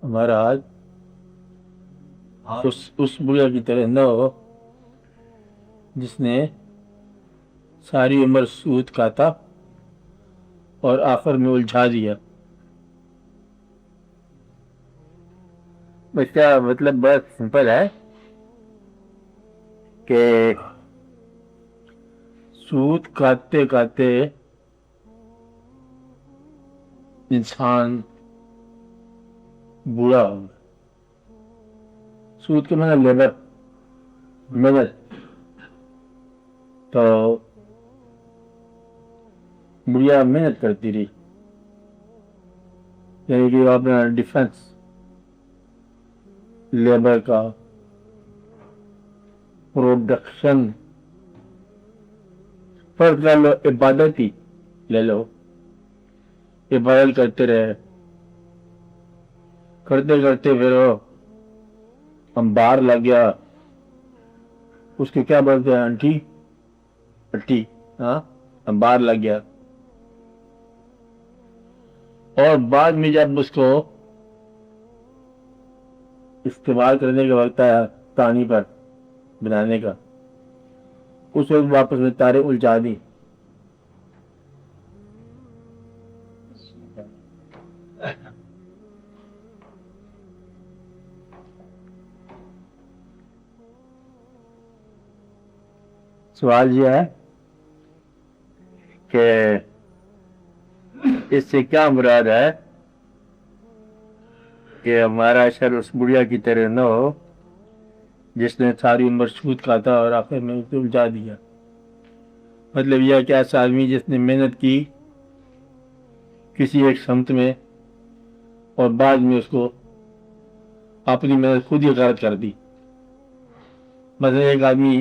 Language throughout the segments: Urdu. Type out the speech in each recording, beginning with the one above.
ہمارا حال اس بڑھیا کی طرح نہ ہو جس نے ساری عمر سود کھاتا اور آخر میں الجھا دیا. اس کا مطلب بہت سمپل ہے کہ سود کھاتے کھاتے انسان بوڑھا ہو گیا. سود کے معنی لیبر، محنت. تو بڑھیا محنت کرتی رہی، یعنی کہ اپنا ڈیفنس لیبر کا پروڈکشن فرض کر لو، عبادت ہی لے لو. عبادت کرتے رہے، کرتے کرتے پھر ہم باہر لگ گیا. اس کے کیا بولتے ہیں، انٹی اٹی. ہاں، ہم باہر لگ گیا. اور بعد میں جب اس کو استعمال کرنے کا وقت آیا پانی پر بنانے کا، اس وقت واپس میں تارے الجھا دی. سوال یہ ہے کہ اس سے کیا مراد ہے کہ ہمارا شر اس بڑھیا کی طرح نہ ہو جس نے ساری عمر سود کھاتا اور آخر میں اسے الجھا دیا. مطلب یہ کہ ایسا آدمی جس نے محنت کی کسی ایک سمت میں اور بعد میں اس کو اپنی محنت خود ہی غارت کر دی. مثلا ایک آدمی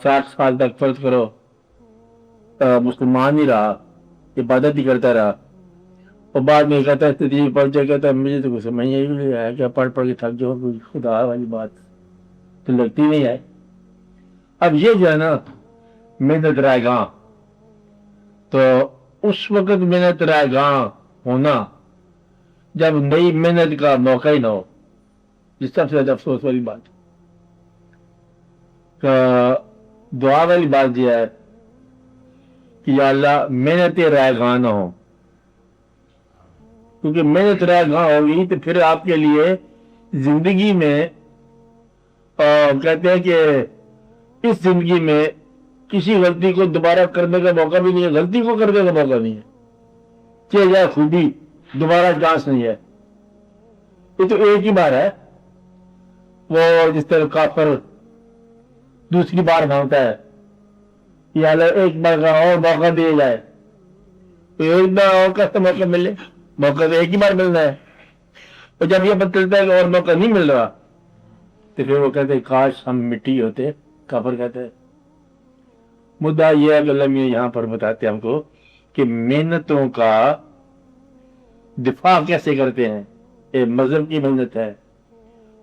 60 سال تک فرض کرو مسلمان ہی رہا، عبادت ہی کرتا رہا، اور بعد میں کہتا ہے تدریج پڑھ جائے، کہتا ہے مجھے تو کچھ سمجھ نہیں آیا کہ پڑھ پڑھ کے تھک جاؤ، کوئی خدا والی بات تو لگتی نہیں ہے. اب یہ جو ہے نا محنت رائے گاں، تو اس وقت محنت رائے گاں ہونا جب نئی محنت کا موقع ہی نہ ہو، جس سب سے زیادہ افسوس والی بات. دعا والی بات یہ ہے کہ یا اللہ محنت رائے گاں نہ ہو، کیونکہ محنت رائے گاں ہوگی تو پھر آپ کے لیے زندگی میں کہتے ہیں کہ اس زندگی میں کسی غلطی کو دوبارہ کرنے کا موقع بھی نہیں ہے، غلطی کو کرنے کا موقع نہیں ہے. چاہے جائے خوبی، دوبارہ چانس نہیں ہے. یہ تو ایک ہی بار ہے. وہ جس طرح کافر دوسری بار مانگتا ہے یا اللہ ایک بار کا اور موقع دیا جائے، تو ایک بار اور کا موقع ملے، موقع تو ایک ہی بار ملنا ہے. اور جب یہ پتہ چلتا ہے کہ اور موقع نہیں مل رہا تو پھر وہ کہتے ہیں کاش ہم مٹی ہوتے. کافر کہتے ہیں. مدعا یہ ہے کہ اللہ میاں یہاں پر بتاتے ہم کو کہ محنتوں کا دفاع کیسے کرتے ہیں. یہ مذہب کی محنت ہے،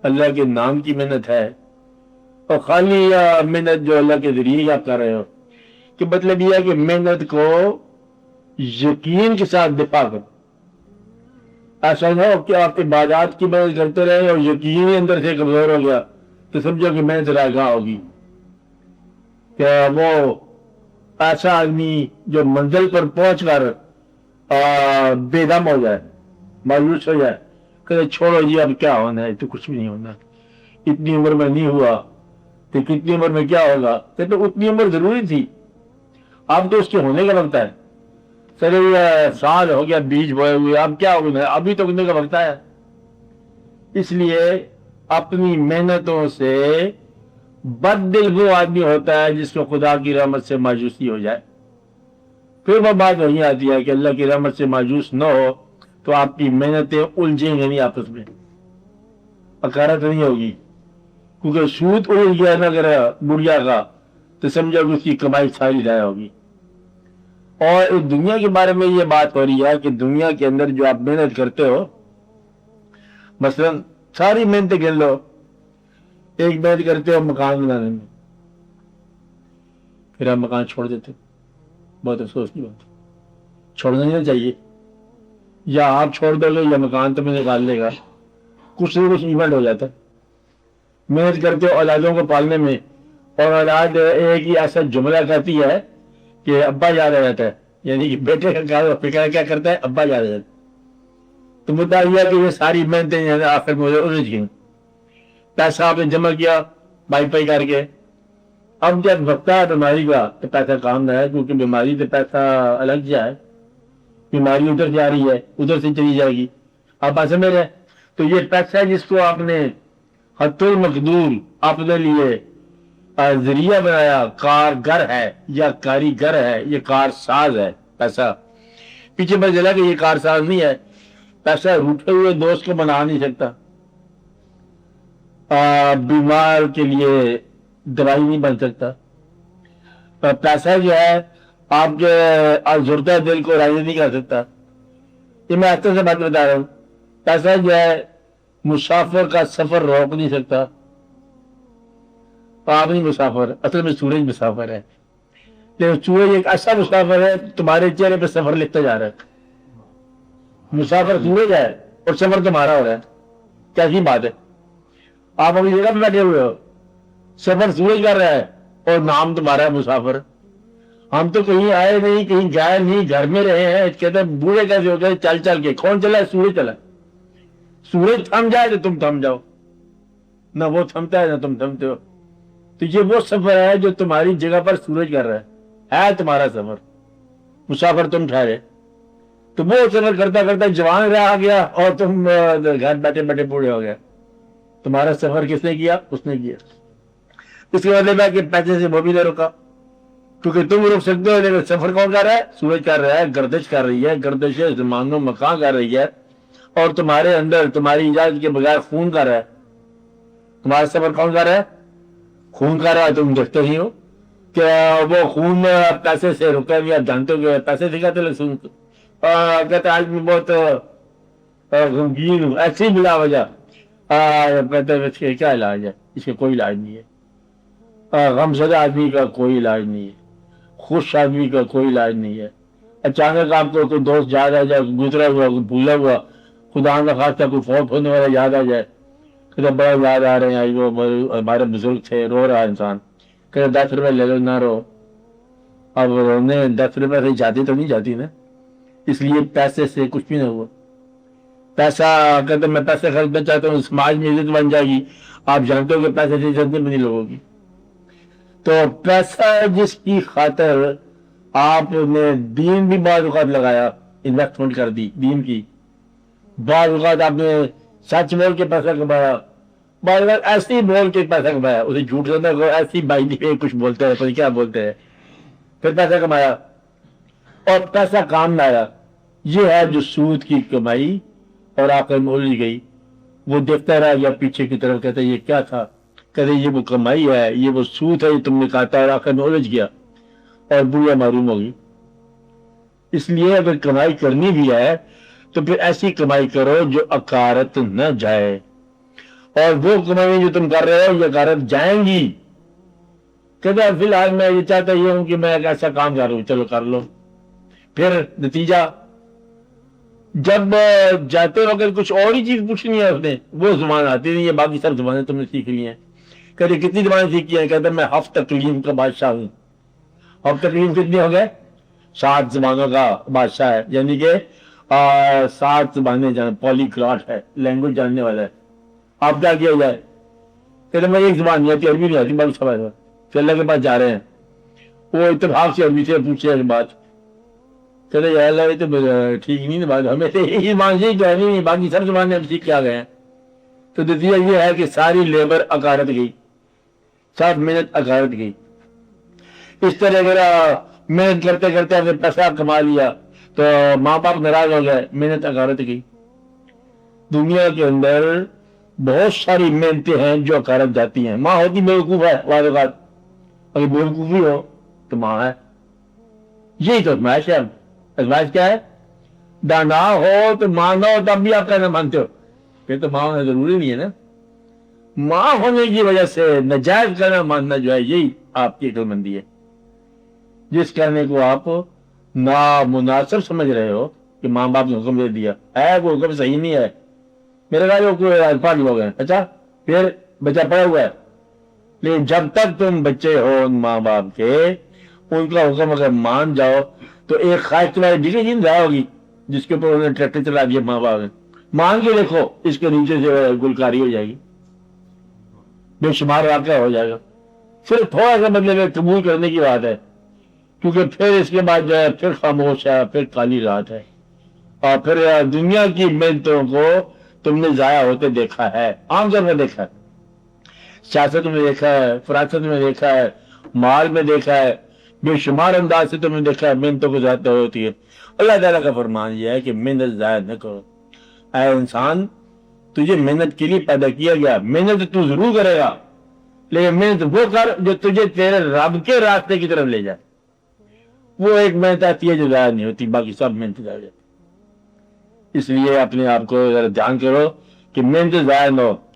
اللہ کے نام کی محنت ہے، اور خالی محنت جو اللہ کے ذریعے آپ کر رہے ہو. کہ مطلب یہ ہے کہ محنت کو یقین کے ساتھ دفاع کرو. ایسا نہ ہو کہ آپ عبادات کی محنت کرتے رہے اور یقین ہی اندر سے کمزور ہو گیا تو سمجھو کہ محنت رائے گاں ہوگی. کہ وہ ایسا آدمی جو منزل پر پہنچ کر بے دم ہو جائے، مایوس ہو جائے، کہ چھوڑو جی اب کیا ہونا ہے، تو کچھ بھی نہیں ہونا، اتنی عمر میں نہیں ہوا تو کتنی عمر میں کیا ہوگا. تو اتنی عمر ضروری تھی، اب تو اس کے ہونے کا وقت ہے. چلے سال ہو گیا بیج بوئے ہوئے، اب کیا ہوگا، ابھی تو ہونے کا وقت ہے. اس لیے اپنی محنتوں سے بد دل وہ آدمی ہوتا ہے جس کو خدا کی رحمت سے مایوسی ہو جائے. پھر وہ بات وہیں آتی ہے کہ اللہ کی رحمت سے مایوس نہ ہو تو آپ کی محنتیں الجھیں گے نہیں آپس میں، اکارت نہیں ہوگی. کیونکہ سود الجھ گیا نا اگر بڑھیا کا تو سمجھو کہ اس کی کمائی ساری ضائع ہوگی. اور اس دنیا کے بارے میں یہ بات ہو رہی ہے کہ دنیا کے اندر جو آپ محنت کرتے ہو، مثلا ساری محنتیں گر لو، ایک محنت کرتے ہو مکان بنانے میں، پھر آپ مکان چھوڑ دیتے ہو. بہت افسوس کی بات، چھوڑنا نہیں چاہیے. یا آپ چھوڑ دو گے یا مکان تمہیں نکال لے گا، کچھ نہ کچھ ایونٹ ہو جاتا ہے. محنت کرتے ہو اولادوں کو پالنے میں، اور اولاد ایک ہی ایسا جملہ کہتی ہے کہ ابا یاد آ جاتا ہے، یعنی کہ بیٹے کا فکر کیا کرتا ہے، ابا یاد آ جاتا ہے. تو مدعا یہ کہ یہ ساری محنتیں آخر مجھے الجھ گئیں. پیسہ آپ نے جمع کیا بائی پائی کر کے، اب جب وقت ہے بیماری کا تو پیسہ کام نہ ہے، کیونکہ بیماری سے پیسہ الگ جائے، بیماری ادھر جا رہی ہے ادھر سے چلی جائے گی. آپ بات سمجھ رہے ہیں؟ تو یہ پیسہ ہے جس کو آپ نے حت المقدور اپنے لیے ذریعہ بنایا، کارگر ہے یا کاریگر ہے، یہ کار ساز ہے. پیسہ پیچھے پتہ چلا کہ یہ کار ساز نہیں ہے. پیسہ روٹے ہوئے دوست کو بنا نہیں سکتا، بیمار کے لیے دوائی نہیں بن سکتا. پیسہ جو ہے آپ کے ازردہ دل کو راضی نہیں کر سکتا. یہ میں اچھے سے بات بتا رہا ہوں. پیسہ جو ہے مسافر کا سفر روک نہیں سکتا. آپ نہیں مسافر، اصل میں سورج مسافر ہے، لیکن سورج ایک ایسا مسافر ہے تمہارے چہرے پہ سفر لکھتا جا رہا ہے. مسافر سورج ہے اور سفر تمہارا ہو رہا ہے. کیسی بات ہے؟ آپ اپنی جگہ پہ بیٹھے ہوئے ہو، سفر سورج کر رہا ہے اور نام تمہارا ہے مسافر. ہم تو کہیں آئے نہیں، کہیں جائے نہیں، گھر میں رہے ہیں. کہتے ہیں بوڑھے کیسے ہو گئے؟ چل چل کے. کون چلا ہے؟ سورج چلا. سورج تھم جائے تو تم تھم جاؤ، نہ وہ تھمتا ہے نہ تم تھمتے ہو. تو یہ وہ سفر ہے جو تمہاری جگہ پر سورج کر رہا ہے تمہارا سفر. مسافر تم ٹھہرے. تو وہ سفر کرتا کرتا جوان رہ گیا اور تم گھر بیٹھے بیٹھے بوڑھے ہو گئے. تمہارا سفر کس نے کیا؟ اس نے کیا. اس کے مطلب ہے کہ پیسے سے وہ بھی نہ روکا، کیونکہ تم روک سکتے ہو، لیکن سفر کون کر رہا ہے؟ سورج کر رہا ہے. گردش کر رہی ہے، گردش زمان و مکان کر رہی ہے، اور تمہارے اندر تمہاری اجازت کے بغیر خون کر رہا ہے. تمہارا سفر کون کر رہا ہے؟ خون کر رہا ہے. تم دیکھتے ہی ہو کہ وہ خون پیسے سے رکا ہوا. جانتے ہو کہ پیسے سے کہتے لوگ کہتے آدمی بہت غمگین ہوں، ایسی بلا وجہ کہتے اس کے کیا علاج ہے؟ اس کے کوئی علاج نہیں ہے. غم زدہ آدمی کا کوئی علاج نہیں ہے، خوش آدمی کا کوئی علاج نہیں ہے. اچانک آپ کو کوئی دوست یاد آ جائے، گزرا ہوا، بھولا ہوا، خدا نہ خواستہ کوئی فوت ہونے والا یاد آ جائے، کہ بڑا یاد آ رہے ہیں وہ ہمارے بزرگ تھے، رو رہا انسان، کہ 10 روپے لے لو. نہ رو. اب رونے 10 روپے سے جاتی تو نہیں جاتی نا. اس لیے پیسے سے کچھ بھی نہ ہوا. پیسہ کہتے میں پیسے خریدنا چاہتا ہوں، سماج میں عزت بن جائے گی. آپ جانتے ہو کہ پیسے سے عزت نہیں بنی لوگوں کی. تو پیسہ جس کی خاطر آپ نے دین بھی بعض اوقات لگایا، انویسٹمنٹ کر دی دین کی. بعض اوقات آپ نے سچ بول کے پیسہ کمایا، بعض اوقات ایسے ہی بول کے پیسہ کمایا. اسے جھوٹ سمجھنا کو ایسی بائی کچھ بولتے ہیں، پتہ کیا بولتے ہیں، پھر پیسہ کمایا اور پیسہ کام نہ آیا. یہ ہے جو سود کی کمائی اور آخر میں الجھ گئی. وہ دیکھتا رہا یا پیچھے کی طرف، کہتا یہ کیا تھا؟ کہتے یہ وہ کمائی ہے، یہ وہ سود ہے، یہ تم نے کہتا، اور آخر میں الجھ گیا اور بڑھیا معلوم ہوگی. اس لیے اگر کمائی کرنی بھی ہے تو پھر ایسی کمائی کرو جو اکارت نہ جائے. اور وہ کمائی جو تم کر رہے ہو یہ اکارت جائیں گی. کہتے فی الحال میں یہ چاہتا یہ ہوں کہ میں ایک ایسا کام کر رہا ہوں، چلو کر لو. پھر نتیجہ جب جاتے ہو اگر کچھ اور ہی چیز پوچھنی ہے اس نے، وہ زبان آتی نہیں ہے، باقی سب زبانیں تم نے سیکھ لی ہیں. کہتے کتنی زبانیں سیکھی ہیں؟ کہتے میں ہفت تکلیم کا بادشاہ ہوں. ہفت تکلیم کتنی ہو گئے؟ 7 زبانوں کا بادشاہ ہے، یعنی کہ 7 زبانیں پولی کلاٹ ہے، لینگویج جاننے والا ہے. آپ کیا کیا جائے؟ کہتے میں ایک زبان نہیں آتی، عربی نہیں آتی، باقی سب ہے. پھر اللہ کے پاس جا رہے ہیں، وہ اتفاق سے عربی سے پوچھے بات. چلے یا اللہ یہ تو ٹھیک نہیں بات، ہمیں سے یہی زبان سے جو ہے نہیں، باقی سب زبانیں ہم سیکھ کے آ گئے ہیں. تو نتیجہ یہ ہے کہ ساری لیبر اکارت گئی، سب محنت اکارت گئی. اس طرح اگر محنت کرتے کرتے ہم نے پیسہ کما لیا تو ماں باپ ناراض ہو گئے، محنت اکارت گئی. دنیا کے اندر بہت ساری محنتیں ہیں جو اکارت جاتی ہیں. ماں ہوتی بیوقوف ہے بعض اوقات، اگر بیوقوفی ہو تو ماں ہے. یہی تو ازمائش ہے. ازمائش کیا ہے؟ دانا ہو تو ماں نہ ہو تب بھی آپ کہنا مانتے ہو، پھر تو ماں ہونا ضروری نہیں ہے نا. ماں ہونے کی وجہ سے ناجائز کہنا ماننا جو ہے یہی آپ کی عقل مندی ہے. جس کہنے کو آپ نامناسب سمجھ رہے ہو کہ ماں باپ نے حکم دے دیا ہے، وہ حکم صحیح نہیں ہے، میرے کہا جو کوئی الفاظ لوگ ہیں، اچھا پھر بچہ پڑا ہوا ہے، لیکن جب تک تم بچے ہو ان ماں باپ کے، ان کا حکم اگر مان جاؤ تو ایک خواہش تمہاری ڈگری جن رہا ہوگی جس کے اوپر انہوں نے ٹریکٹر چلا دیا ماں باپ نے، مان کے دیکھو اس کے نیچے سے گلکاری ہو جائے گی، بے شمار واقعہ ہو جائے گا، صرف تھوڑا سا مطلب قبول کرنے کی بات ہے، کیونکہ پھر اس کے بعد جو ہے پھر خاموش ہے، پھر کالی رات ہے، اور پھر دنیا کی محنتوں کو تم نے ضائع ہوتے دیکھا ہے، عام طور میں دیکھا ہے، سیاست میں دیکھا ہے، فراست میں دیکھا ہے، مال میں دیکھا ہے، بے شمار انداز سے تم نے دیکھا ہے محنتوں کو ضائع ہوتی ہے۔ اللہ تعالیٰ کا فرمان یہ ہے کہ محنت ضائع نہ کرو، اے انسان تجھے محنت کے لیے پیدا کیا گیا، محنت تو ضرور کرے گا، لیکن محنت وہ کر جو تجھے تیرے رب کے راستے کی طرف لے جائے، وہ ایک محنت آتی ہے جو ضائع نہیں ہوتی، باقی سب محنت ضائع ہوتی۔ اس لیے اپنے آپ کو ذرا دھیان کرو کہ محنت ضائع نہ ہو،